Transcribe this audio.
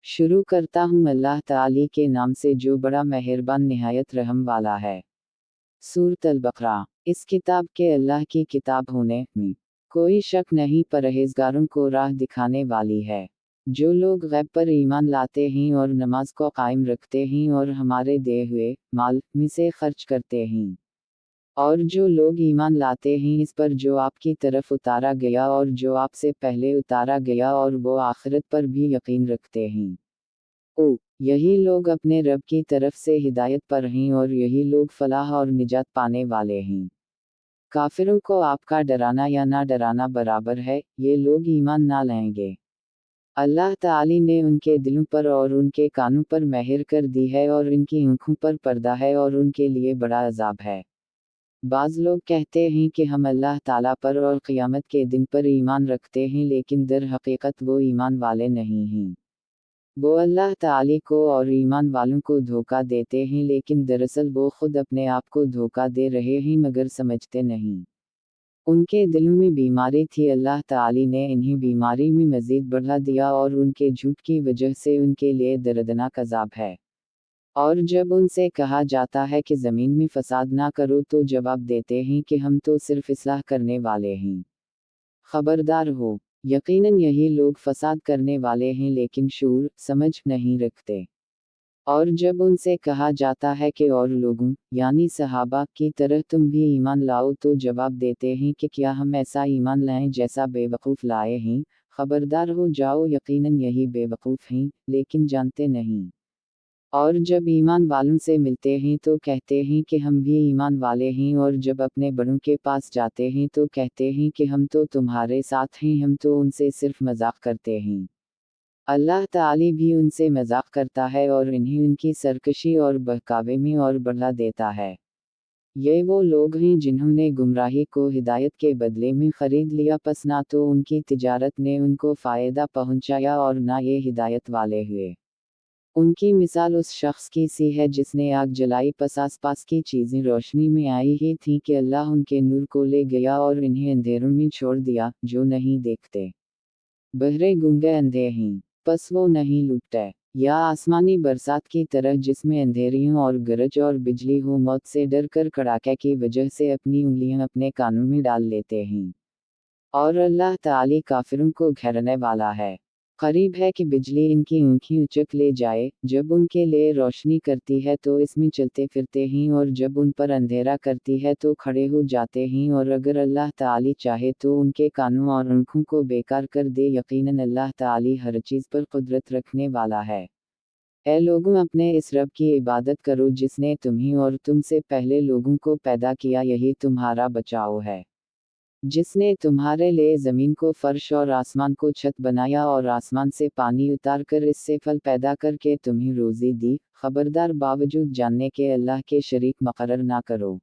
शुरू करता हूँ अल्लाह ताली के नाम से जो बड़ा मेहरबान निहायत रहम वाला है। सूरत अल-बकरा। इस किताब के अल्लाह की किताब होने में कोई शक नहीं, परहेजगारों को राह दिखाने वाली है। जो लोग गैब पर ईमान लाते हैं और नमाज को कायम रखते हैं और हमारे दिए हुए माल में से खर्च करते हैं। और जो लोग ईमान लाते हैं इस पर जो आपकी तरफ उतारा गया और जो आपसे पहले उतारा गया और वो आखिरत पर भी यकीन रखते हैं। ओ, यही लोग अपने रब की तरफ से हिदायत पर हैं और यही लोग फलाह और निजात पाने वाले हैं। काफिरों को आपका डराना या ना डराना बराबर है, ये लोग ईमान ना लाएंगे। अल्लाह ताली ने उनके दिलों पर और उनके कानों पर मेहर कर दी है और इनकी आंखों पर पर्दा है और उनके लिए बड़ा अजाब है। बाज़ लोग कहते हैं कि हम अल्लाह ताला पर और क़यामत के दिन पर ईमान रखते हैं, लेकिन दर हकीकत वो ईमान वाले नहीं हैं। वो अल्लाह ताली को और ईमान वालों को धोखा देते हैं, लेकिन दरअसल वो खुद अपने आप को धोखा दे रहे हैं मगर समझते नहीं। उनके दिलों में बीमारी थी, अल्लाह ताली ने इन्हें बीमारी में मज़ीद बढ़ा दिया और उनके झूठ की वजह से उनके लिए दर्दनाक अज़ाब है। और जब उनसे कहा जाता है कि ज़मीन में फसाद ना करो तो जवाब देते हैं कि हम तो सिर्फ इस्लाह करने वाले हैं। खबरदार हो, यकीनन यही लोग फसाद करने वाले हैं लेकिन शूर समझ नहीं रखते। और जब उनसे कहा जाता है कि और लोगों यानी सहाबा की तरह तुम भी ईमान लाओ तो जवाब देते हैं कि क्या हम ऐसा ईमान लाएं जैसा बेवकूफ़ लाए हैं। खबरदार हो जाओ, यकीनन यही बेवकूफ़ हैं लेकिन जानते नहीं। और जब ईमान वालों से मिलते हैं तो कहते हैं कि हम भी ईमान वाले हैं और जब अपने बड़ों के पास जाते हैं तो कहते हैं कि हम तो तुम्हारे साथ हैं, हम तो उनसे सिर्फ मजाक करते हैं। अल्लाह ताली भी उनसे मजाक करता है और इन्हें उनकी सरकशी और बहकावे में और बढ़ा देता है। ये वो लोग हैं जिन्होंने गुमराही को हिदायत के बदले में खरीद लिया, पस ना तो उनकी तिजारत ने उनको फ़ायदा पहुंचाया और ना ये हिदायत वाले हुए। उनकी मिसाल उस शख्स की सी है जिसने आग जलाई, पस आसपास की चीज़ें रोशनी में आई ही थीं कि अल्लाह उनके नूर को ले गया और इन्हें अंधेरों में छोड़ दिया जो नहीं देखते। बहरे गूंगे अंधे हैं, पस वो नहीं लूटते। या आसमानी बरसात की तरह जिसमें अंधेरियों और गरज और बिजली हो, मौत से डर कर कड़ाके की वजह से अपनी उंगलियां अपने कानों में डाल लेते हैं। और अल्लाह ताली काफिरों को घेरने वाला है। करीब है कि बिजली इनकी आँखें उचक ले जाए, जब उनके लिए रोशनी करती है तो इसमें चलते फिरते हैं और जब उन पर अंधेरा करती है तो खड़े हो जाते हैं। और अगर अल्लाह ताली चाहे तो उनके कानों और आँखों को बेकार कर दे, यकीनन अल्लाह ताली हर चीज़ पर कुदरत रखने वाला है। ऐ लोगों, अपने इस रब की इबादत करो जिसने तुम्हें और तुमसे पहले लोगों को पैदा किया, यही तुम्हारा बचाव है। जिसने तुम्हारे लिए ज़मीन को फर्श और आसमान को छत बनाया और आसमान से पानी उतार कर इससे फल पैदा करके तुम्हें रोज़ी दी। खबरदार, बावजूद जानने के अल्लाह के शरीक मुकर्रर ना करो।